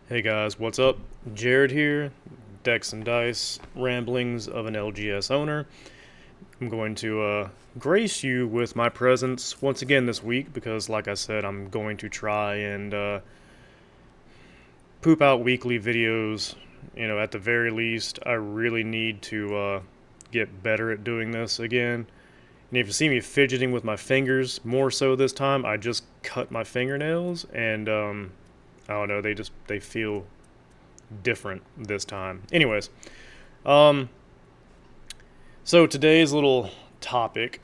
Hey guys, what's up? Jared here, Decks and Dice, Ramblings of an LGS Owner. I'm going to grace you with my presence once again this week because, like I said, I'm going to try and poop out weekly videos. At the very least, I really need to get better at doing this again. And if you see me fidgeting with my fingers more so this time, I just cut my fingernails and I don't know, they feel different this time. Anyways, um, so today's little topic,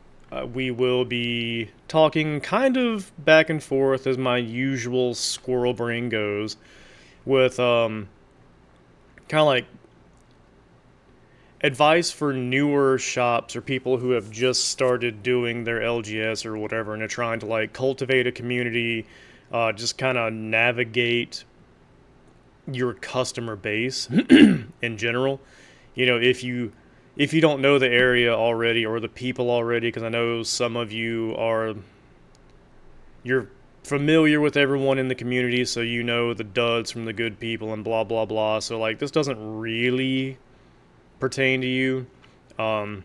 we will be talking kind of back and forth as my usual squirrel brain goes, with kind of like advice for newer shops or people who have just started doing their LGS or whatever and are trying to like cultivate a community, just kind of navigate your customer base in general. If you don't know the area already or the people already, because I know some of you're familiar with everyone in the community, so you know the duds from the good people and blah blah blah. So like this doesn't really pertain to you, um,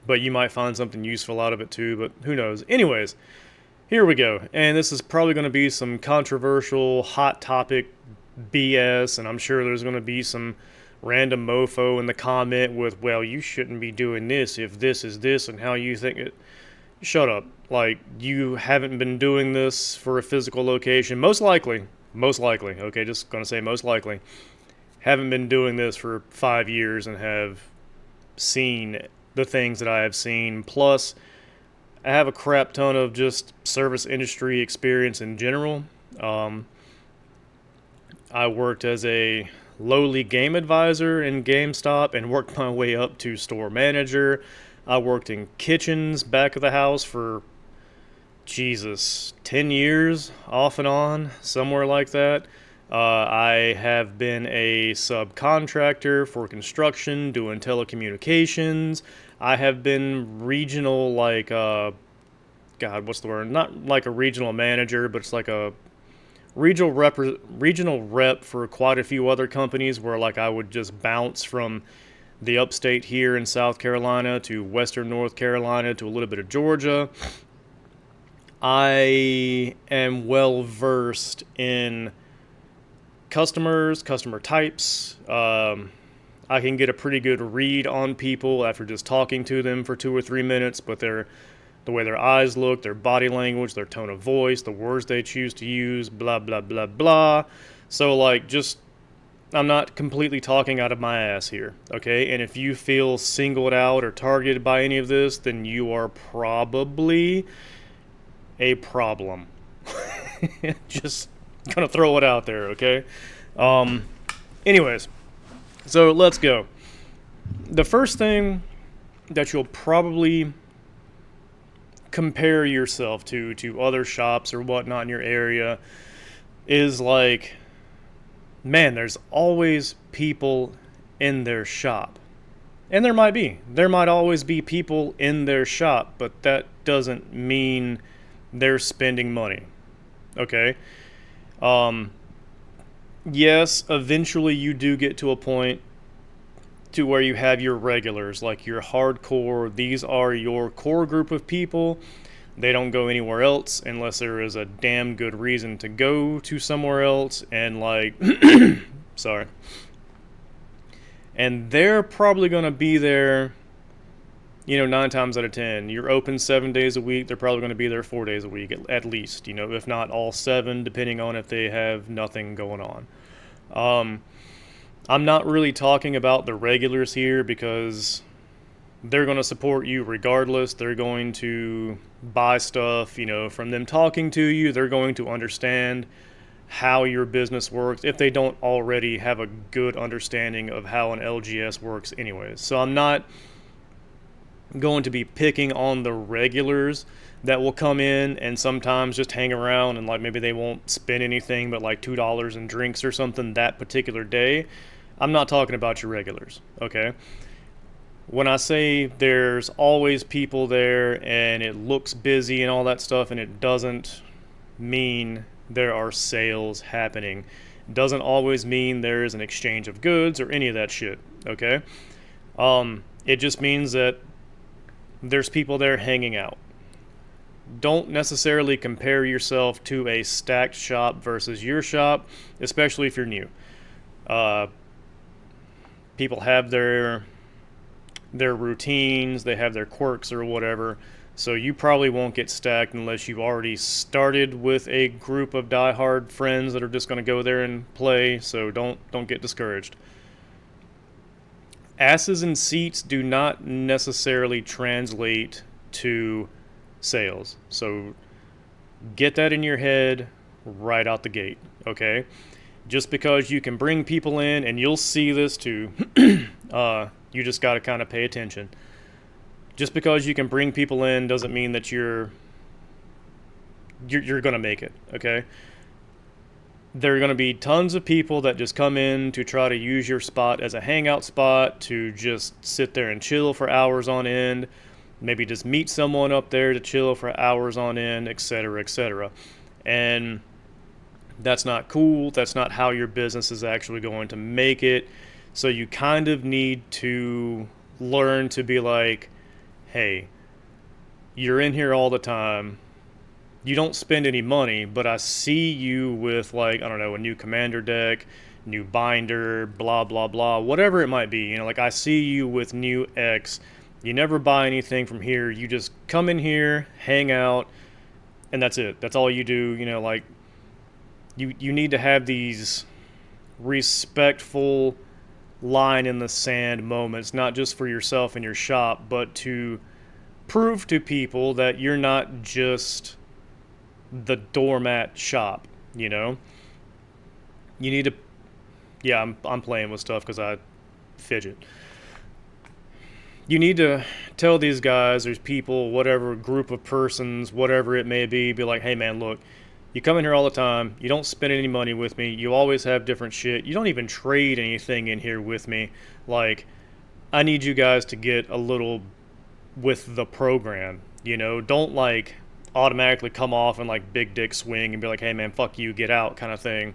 but you might find something useful out of it too. But who knows? Anyways, here we go, and this is probably going to be some controversial, hot topic BS, and I'm sure there's going to be some random mofo in the comment with, well, you shouldn't be doing this if this is this and how you think it. Shut up. Like, you haven't been doing this for a physical location. Most likely, okay, just going to say most likely, haven't been doing this for 5 years and have seen the things that I have seen. Plus, I have a crap ton of just service industry experience in general. I worked as a lowly game advisor in GameStop and worked my way up to store manager. I worked in kitchens back of the house for, Jesus, 10 years off and on, somewhere like that. I have been a subcontractor for construction, doing telecommunications. I have been regional, like, God, what's the word? Not like a regional manager, but it's like a regional rep for quite a few other companies where like I would just bounce from the upstate here in South Carolina to western North Carolina to a little bit of Georgia. I am well versed in customers, customer types. I can get a pretty good read on people after just talking to them for 2 or 3 minutes, but the way their eyes look, their body language, their tone of voice, the words they choose to use, blah, blah, blah, blah. So, like, just, I'm not completely talking out of my ass here, okay? And if you feel singled out or targeted by any of this, then you are probably a problem. Just gonna throw it out there, okay? Anyways, so let's go. The first thing that you'll probably compare yourself to other shops or whatnot in your area is like, man, there's always people in their shop. And there might always be people in their shop, but that doesn't mean they're spending money. Okay? Yes, eventually you do get to a point to where you have your regulars, like your hardcore. These are your core group of people. They don't go anywhere else unless there is a damn good reason to go to somewhere else. And like, sorry. And they're probably going to be there, 9 times out of 10. You're open 7 days a week. They're probably going to be there 4 days a week at least, if not all 7, depending on if they have nothing going on. I'm not really talking about the regulars here because they're going to support you regardless. They're going to buy stuff, from them talking to you. They're going to understand how your business works if they don't already have a good understanding of how an LGS works anyways. So I'm not going to be picking on the regulars that will come in and sometimes just hang around and like maybe they won't spend anything but like $2 in drinks or something that particular day. I'm not talking about your regulars, okay? When I say there's always people there and it looks busy and all that stuff, and it doesn't mean there are sales happening. Doesn't always mean there is an exchange of goods or any of that shit, okay? It just means that there's people there hanging out. Don't necessarily compare yourself to a stacked shop versus your shop, especially if you're new. Uh, People have their routines, they have their quirks or whatever. So you probably won't get stacked unless you've already started with a group of diehard friends that are just going to go there and play. So don't get discouraged. Asses in seats do not necessarily translate to sales. So get that in your head right out the gate, okay? Just because you can bring people in, and you'll see this too, you just got to kind of pay attention. Just because you can bring people in doesn't mean that you're going to make it, okay? There are going to be tons of people that just come in to try to use your spot as a hangout spot, to just sit there and chill for hours on end, maybe just meet someone up there to chill for hours on end, etc., etc. And that's not cool. That's not how your business is actually going to make it. So you kind of need to learn to be like, hey, you're in here all the time. You don't spend any money, but I see you with, like, I don't know, a new commander deck, new binder, blah, blah, blah, whatever it might be. You know, like, I see you with new X. You never buy anything from here. You just come in here, hang out, and that's it. That's all you do. You know, like, you need to have these respectful line in the sand moments, not just for yourself and your shop, but to prove to people that you're not just the doormat shop, you know? You need to, yeah, I'm playing with stuff because I fidget. You need to tell these guys, there's people, whatever group of persons, whatever it may be like, hey man, look, you come in here all the time, you don't spend any money with me, you always have different shit, you don't even trade anything in here with me. Like, I need you guys to get a little with the program, you know? Don't, like, automatically come off and, like, big dick swing and be like, hey man, fuck you, get out kind of thing.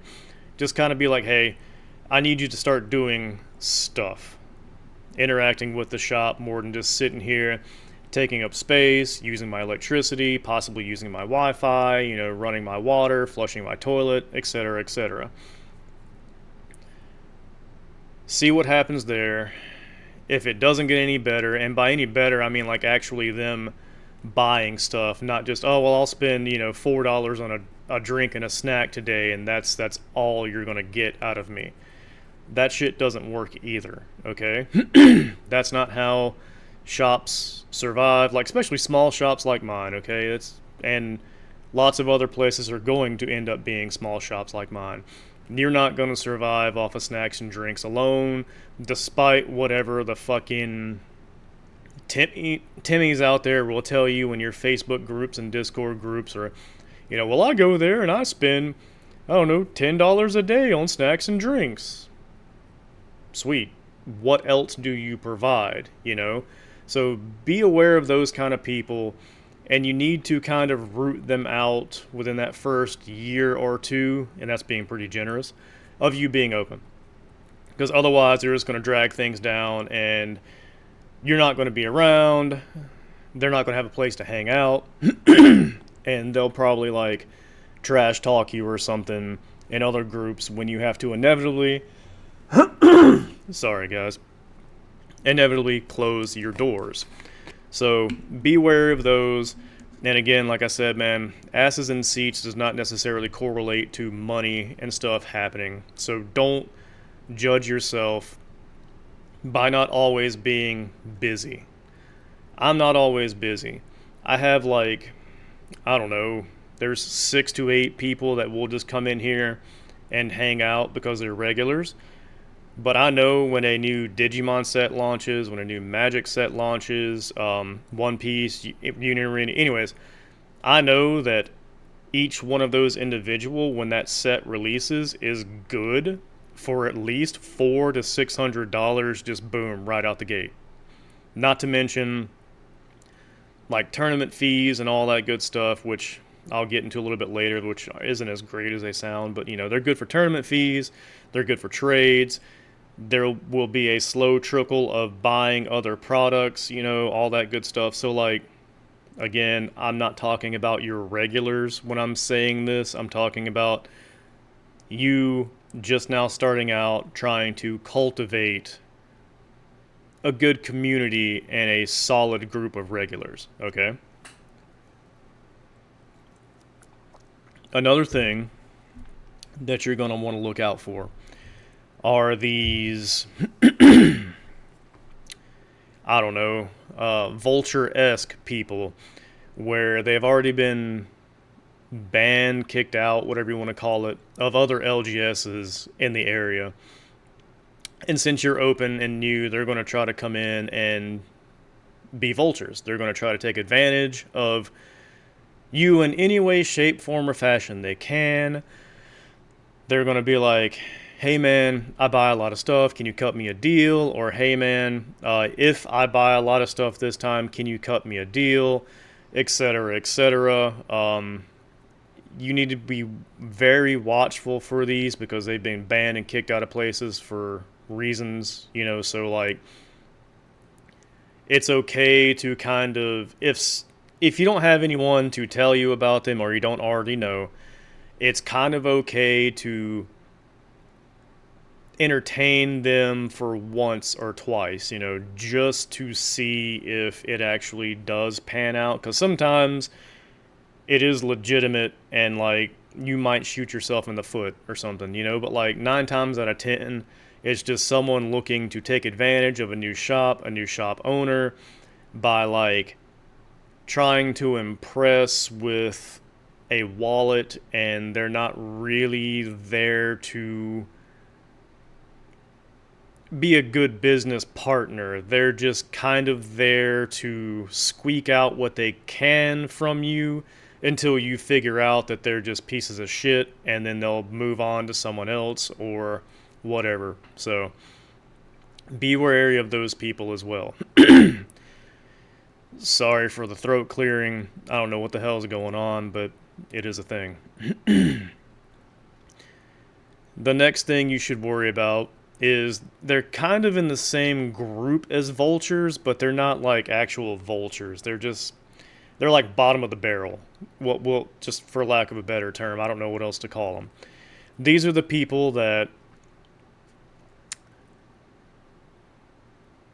Just kind of be like, hey, I need you to start doing stuff. Interacting with the shop more than just sitting here taking up space, using my electricity, possibly using my Wi-Fi, you know, running my water, flushing my toilet, etc., etc. See what happens there. If it doesn't get any better, and by any better I mean like actually them buying stuff, not just, oh well, I'll spend, you know, $4 on a drink and a snack today and that's all you're gonna get out of me. That shit doesn't work either, okay? That's not how shops survive, like especially small shops like mine, okay? And lots of other places are going to end up being small shops like mine. You're not going to survive off of snacks and drinks alone, despite whatever the fucking Timmys out there will tell you in your Facebook groups and Discord groups, or, you know, well, I go there and I spend, I don't know, $10 a day on snacks and drinks. Sweet. What else do you provide, you know? So be aware of those kind of people, and you need to kind of root them out within that first year or two, and that's being pretty generous, of you being open. Because otherwise they're just going to drag things down, and you're not going to be around, they're not going to have a place to hang out, and they'll probably like trash talk you or something in other groups when you have to inevitably sorry guys, inevitably close your doors. So be wary of those. And again, like I said, man, asses in seats does not necessarily correlate to money and stuff happening. So don't judge yourself by not always being busy. I'm not always busy. I have like, I don't know, there's 6 to 8 people that will just come in here and hang out because they're regulars. But I know when a new Digimon set launches, when a new Magic set launches, One Piece, Union Arena, anyways, I know that each one of those individual, when that set releases, is good for at least $400 to $600, just boom, right out the gate. Not to mention, like, tournament fees and all that good stuff, which I'll get into a little bit later, which isn't as great as they sound, but they're good for tournament fees, they're good for trades. There will be a slow trickle of buying other products, all that good stuff. So, like, again, I'm not talking about your regulars when I'm saying this. I'm talking about you just now starting out trying to cultivate a good community and a solid group of regulars, okay? Another thing that you're going to want to look out for are these, I don't know, vulture-esque people where they've already been banned, kicked out, whatever you want to call it, of other LGSs in the area. And since you're open and new, they're going to try to come in and be vultures. They're going to try to take advantage of you in any way, shape, form, or fashion they can. They're going to be like, hey man, I buy a lot of stuff, can you cut me a deal? Or hey man, if I buy a lot of stuff this time, can you cut me a deal? Etc., etc. You need to be very watchful for these because they've been banned and kicked out of places for reasons, so like it's okay to kind of, if you don't have anyone to tell you about them or you don't already know, it's kind of okay to entertain them for once or twice, just to see if it actually does pan out. Because sometimes it is legitimate and, like, you might shoot yourself in the foot or something, but, like, 9 times out of 10, it's just someone looking to take advantage of a new shop owner by, like, trying to impress with a wallet, and they're not really there to be a good business partner. They're just kind of there to squeak out what they can from you until you figure out that they're just pieces of shit, and then they'll move on to someone else or whatever. So be wary of those people as well. Sorry for the throat clearing. I don't know what the hell is going on, but it is a thing. The next thing you should worry about is they're kind of in the same group as vultures, but they're not like actual vultures. They're like bottom of the barrel. Well, just for lack of a better term, I don't know what else to call them. These are the people that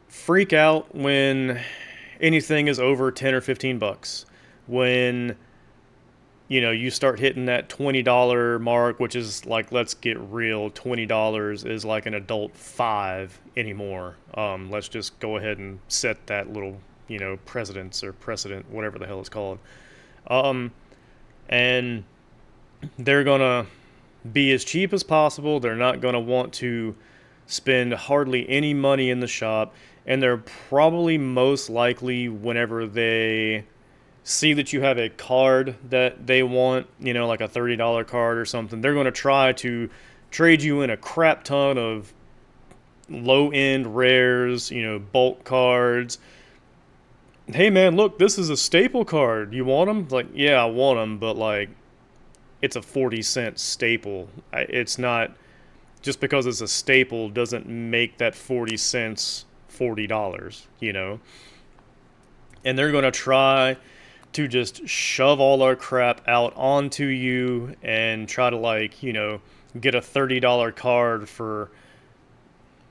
freak out when anything is over 10 or 15 bucks. When you start hitting that $20 mark, which is like, let's get real, $20 is like an adult 5 anymore. Let's just go ahead and set that little, precedent, whatever the hell it's called. And they're going to be as cheap as possible. They're not going to want to spend hardly any money in the shop. And they're probably most likely, whenever they see that you have a card that they want, like a $30 card or something, they're going to try to trade you in a crap ton of low-end rares, bulk cards. Hey man, look, this is a staple card. You want them? Like, yeah, I want them, but like, it's a 40-cent staple. It's not, just because it's a staple doesn't make that 40 cents $40, And they're going to try to just shove all our crap out onto you and try to, like, get a $30 card for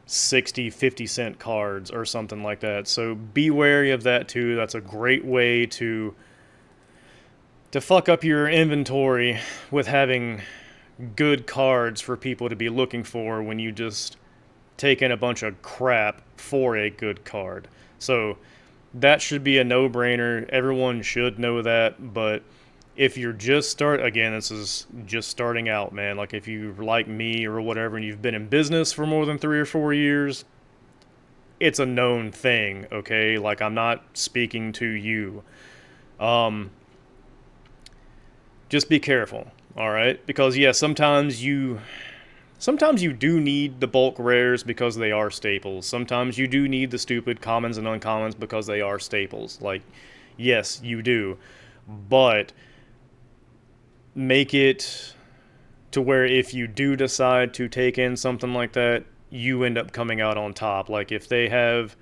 50-cent cards or something like that. So be wary of that too. That's a great way to fuck up your inventory with having good cards for people to be looking for when you just take in a bunch of crap for a good card. So that should be a no-brainer. Everyone should know that. But if you're this is just starting out, man. Like, if you like me or whatever and you've been in business for more than 3 or 4 years, it's a known thing, okay? Like, I'm not speaking to you. Just be careful, all right? Because, yeah, sometimes you do need the bulk rares because they are staples. Sometimes you do need the stupid commons and uncommons because they are staples. Like, yes, you do. But make it to where if you do decide to take in something like that, you end up coming out on top. Like if they have,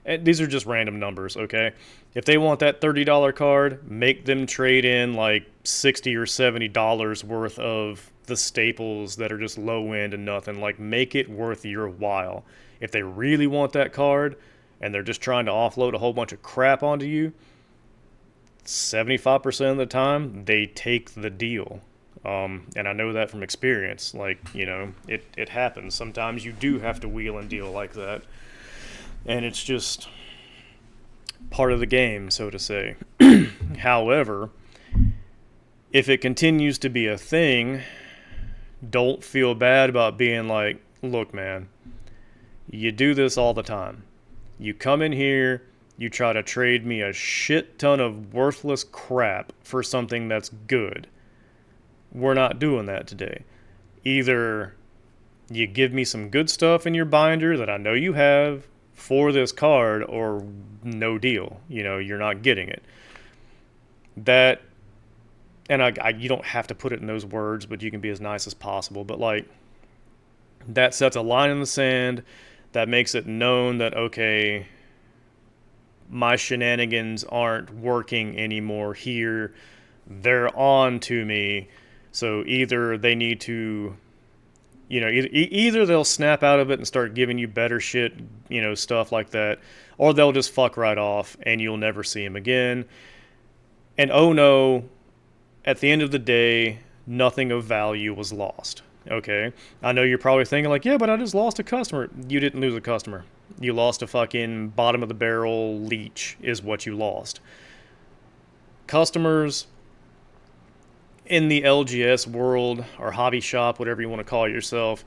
and these are just random numbers, okay? If they want that $30 card, make them trade in like $60 or $70 worth of the staples that are just low end and nothing. Like make it worth your while. If they really want that card and they're just trying to offload a whole bunch of crap onto you, 75% of the time they take the deal. And I know that from experience. Like, you know, it happens. Sometimes you do have to wheel and deal like that. And it's just part of the game, so to say. However, if it continues to be a thing, don't feel bad about being like, look, man, you do this all the time. You come in here, you try to trade me a shit ton of worthless crap for something that's good. We're not doing that today. Either you give me some good stuff in your binder that I know you have for this card, or no deal. You know, you're not getting it. That, and you don't have to put it in those words, but you can be as nice as possible. But like, that sets a line in the sand. That makes it known that, okay, my shenanigans aren't working anymore here. They're on to me. So either they need to, you know, either they'll snap out of it and start giving you better shit, you know, stuff like that, or they'll just fuck right off and you'll never see them again. And oh no, at the end of the day, nothing of value was lost. Okay? I know you're probably thinking like, yeah, but I just lost a customer. You didn't lose a customer. You lost a fucking bottom of the barrel leech is what you lost. Customers in the LGS world, or hobby shop, whatever you want to call it yourself,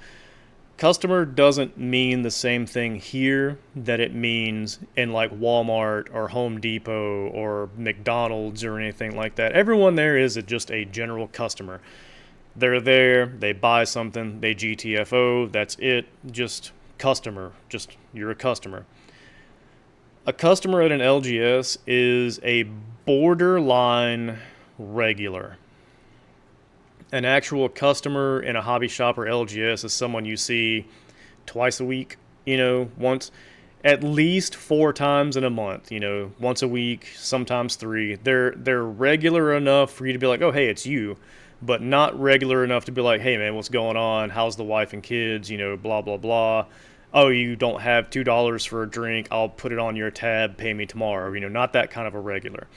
customer doesn't mean the same thing here that it means in like Walmart or Home Depot or McDonald's or anything like that. Everyone there is just a general customer. They're there, they buy something, they GTFO, that's it. Just customer. Just, you're a customer. A customer at an LGS is a borderline regular. An actual customer in a hobby shop or LGS is someone you see twice a week, you know, once, at least 4 times in a month, you know, once a week, sometimes 3. They're regular enough for you to be like, oh, hey, it's you, but not regular enough to be like, hey, man, what's going on? How's the wife and kids? You know, blah, blah, blah. Oh, you don't have $2 for a drink. I'll put it on your tab. Pay me tomorrow. You know, not that kind of a regular.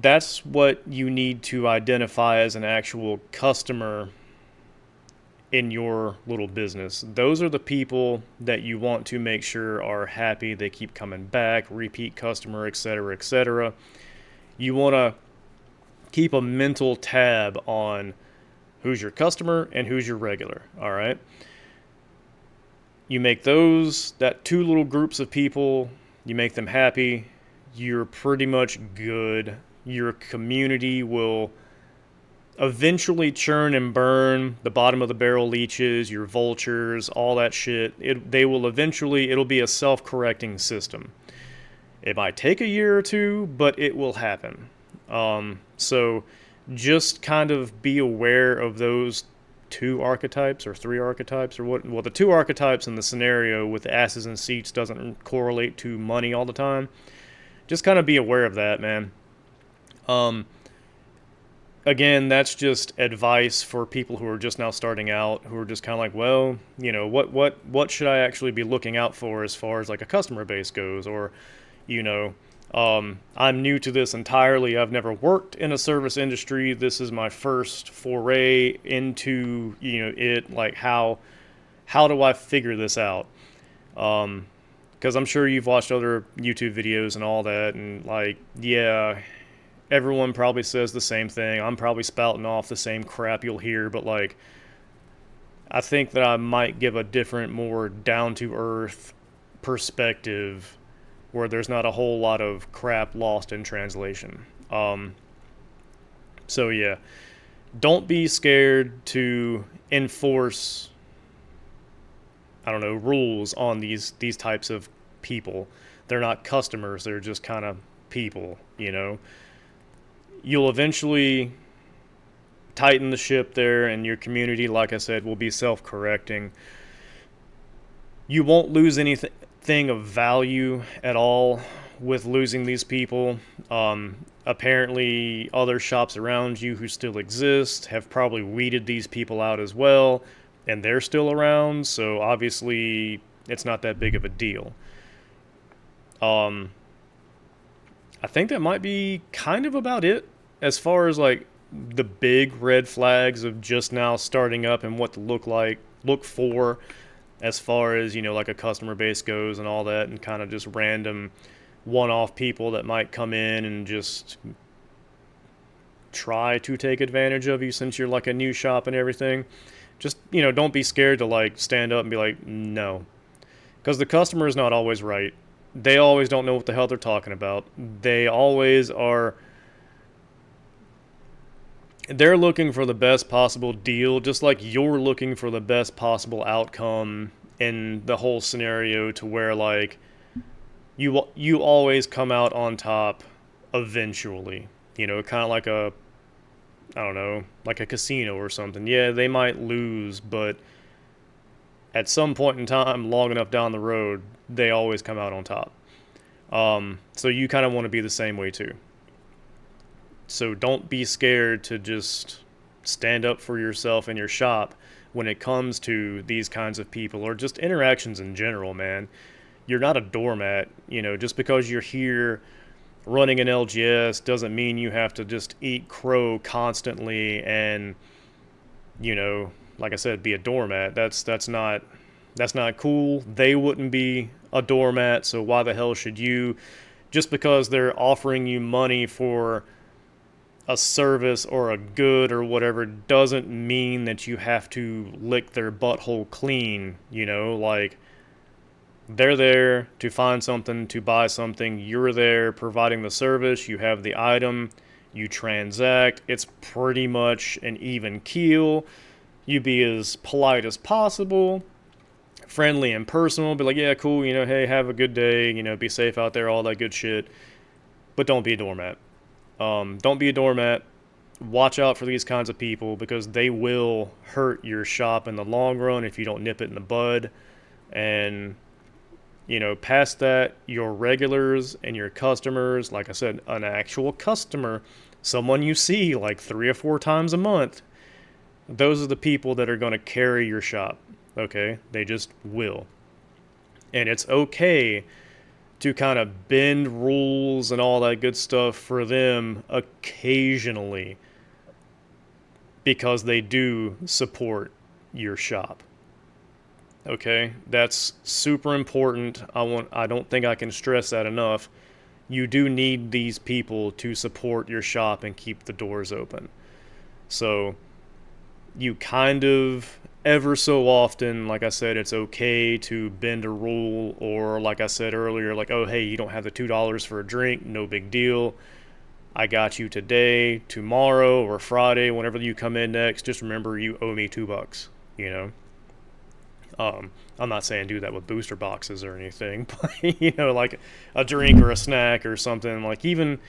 That's what you need to identify as an actual customer in your little business. Those are the people that you want to make sure are happy, they keep coming back, repeat customer, etc., etc. You want to keep a mental tab on who's your customer and who's your regular, all right? You make that 2 little groups of people, you make them happy, you're pretty much good. Your community will eventually churn and burn the bottom of the barrel leeches, your vultures, all that shit. It'll be a self-correcting system. It might take a year or 2, but it will happen. So just kind of be aware of those 2 archetypes or 3 archetypes, or what. Well, the 2 archetypes in the scenario with the asses and seats doesn't correlate to money all the time. Just kind of be aware of that, man. Again, that's just advice for people who are just now starting out, who are just kind of like, well, you know, what should I actually be looking out for as far as like a customer base goes? Or, you know, I'm new to this entirely. I've never worked in a service industry. This is my first foray into, you know, it. Like, how do I figure this out? Because I'm sure you've watched other YouTube videos and all that, and like, yeah, everyone probably says the same thing. I'm probably spouting off the same crap you'll hear, but like, I think that I might give a different, more down-to-earth perspective where there's not a whole lot of crap lost in translation. So yeah, don't be scared to enforce, I don't know, rules on these types of people. They're not customers, they're just kind of people, you know. You'll eventually tighten the ship there, and your community, like I said, will be self-correcting. You won't lose anything of value at all with losing these people. Apparently, other shops around you who still exist have probably weeded these people out as well, and they're still around, so obviously it's not that big of a deal. Um, I think that might be kind of about it as far as like the big red flags of just now starting up and what to look for as far as, like a customer base goes and all that, and kind of just random one-off people that might come in and just try to take advantage of you since you're like a new shop and everything. Just, don't be scared to like stand up and be like, no. Because the customer is not always right. They always don't know what the hell they're talking about. They always are. They're looking for the best possible deal, just like you're looking for the best possible outcome in the whole scenario, to where like you always come out on top eventually. Kind of like I don't know, like a casino or something. Yeah, they might lose, but at some point in time, long enough down the road, they always come out on top. So you kind of want to be the same way too. So don't be scared to just stand up for yourself in your shop when it comes to these kinds of people, or just interactions in general, man. You're not a doormat. Just because you're here running an LGS doesn't mean you have to just eat crow constantly and, like I said, be a doormat. That's not cool. They wouldn't be a doormat, so why the hell should you? Just because they're offering you money for a service or a good or whatever doesn't mean that you have to lick their butthole clean. Like, they're there to find something, to buy something. You're there providing the service. You have the item. You transact. It's pretty much an even keel. You be as polite as possible, friendly and personal. Be like, yeah, cool, hey, have a good day, be safe out there, all that good shit. But don't be a doormat. Don't be a doormat. Watch out for these kinds of people, because they will hurt your shop in the long run if you don't nip it in the bud. And, past that, your regulars and your customers, like I said, an actual customer, someone you see like 3 or 4 times a month, those are the people that are going to carry your shop. Okay? They just will. And it's okay to kind of bend rules and all that good stuff for them occasionally, because they do support your shop. Okay? That's super important. I don't think I can stress that enough. You do need these people to support your shop and keep the doors open. So you kind of, ever so often, like I said, it's okay to bend a rule, or like I said earlier, like, oh, hey, you don't have the $2 for a drink, no big deal. I got you today, tomorrow, or Friday, whenever you come in next, just remember you owe me $2, I'm not saying do that with booster boxes or anything, but, like a drink or a snack or something, like even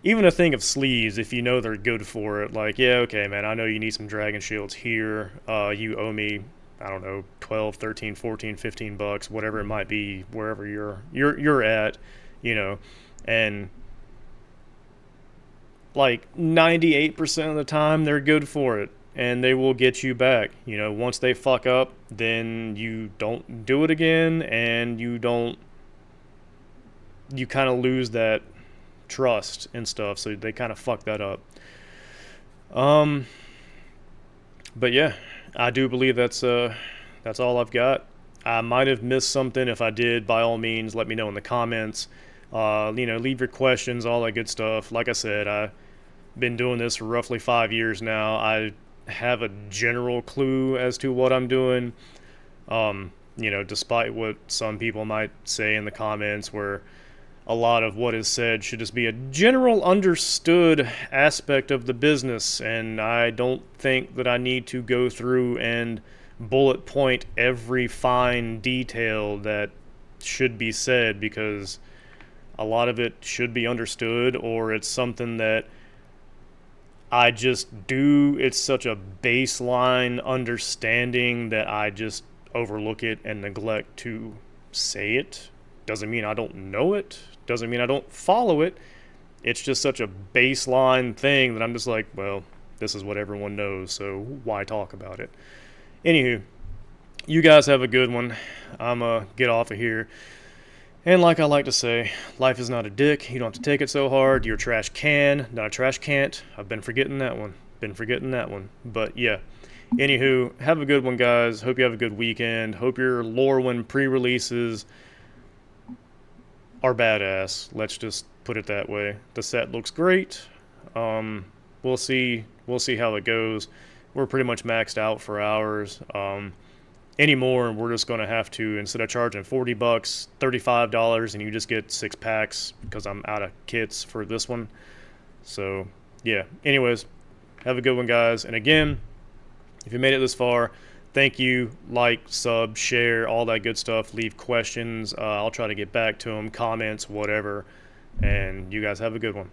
a thing of sleeves, if you know they're good for it, like, yeah, okay, man, I know you need some dragon shields here. You owe me, I don't know, 12, 13, 14, $15, whatever it might be, wherever you're at, and like 98% of the time they're good for it, and they will get you back. Once they fuck up, then you don't do it again, and you kind of lose that trust and stuff, so they kind of fuck that up. But yeah, I do believe that's all I've got. I might have missed something. If I did, by all means, let me know in the comments. Leave your questions, all that good stuff. Like I said, I've been doing this for roughly 5 years now. I have a general clue as to what I'm doing. Despite what some people might say in the comments, where a lot of what is said should just be a general understood aspect of the business, and I don't think that I need to go through and bullet point every fine detail that should be said, because a lot of it should be understood, or it's something that I just do. It's such a baseline understanding that I just overlook it and neglect to say it. Doesn't mean I don't know it. Doesn't mean I don't follow it. It's just such a baseline thing that I'm just like, well, this is what everyone knows, so why talk about it? Anywho, you guys have a good one. I'm get off of here. And like I like to say, life is not a dick. You don't have to take it so hard. You're a trash can, not a trash can't. I've been forgetting that one. But yeah. Anywho, have a good one, guys. Hope you have a good weekend. Hope your Lorwyn pre-releases are badass. Let's just put it that way. The set looks great. We'll see. We'll see how it goes. We're pretty much maxed out for hours. Anymore, we're just going to have to, instead of charging $40, $35, and you just get 6 packs because I'm out of kits for this one. So, yeah. Anyways, have a good one, guys. And again, if you made it this far, thank you. Like, sub, share, all that good stuff. Leave questions. I'll try to get back to them, comments, whatever. And you guys have a good one.